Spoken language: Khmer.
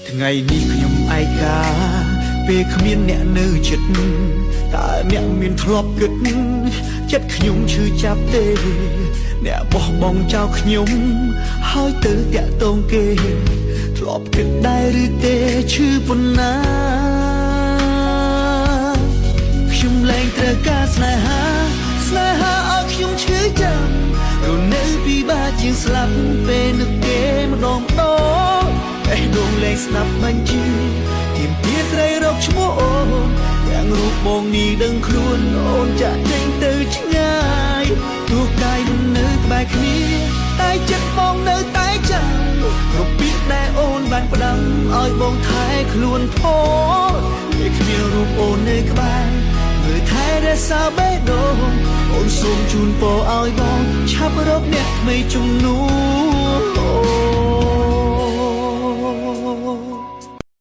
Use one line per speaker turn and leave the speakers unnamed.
ថ្ងៃនេះខ្ញុំឯកាពេលគ្មានអ្នកនៅចិត្តតើអ្នកមានធ្លាប់គិតចិត្តខ្ញុំឈឺចាប់ទេអ្នកបោះបង់ចោលខ្ញុំហើយទៅតាក់ទងគេធ្លាប់គិតដែរឬទេឈឺប៉ុណ្ណាខ្ញុំលែងត្រូវការស្នេហាឲ្យខ្ញុំឈឺចាំរនៅពិបាកជាងស្លាប់ពេលនឹកគេម្ដងបេះដូងលែងស្ដាប់បញ្ជាទៀមទាស្រីរកឈ្មោះអូនទាំងរូបបងនេះដឹងខ្លួនអូនចាក់ចេញទៅឆ្ងាយទោះកាយមិននៅក្បែរគ្នាតែចិត្តបងនៅតែចាំគ្រប់ពាក្យដែលអូនបានផ្ដាំឲ្យបងថែខ្លួនផងពេលគ្មានរូបអូននៅក្បែរមើលថែរក្សាបេះដូងអូនសូមជូនពរឲ្យបងឆាប់រកអ្នកថ្មីជំនួស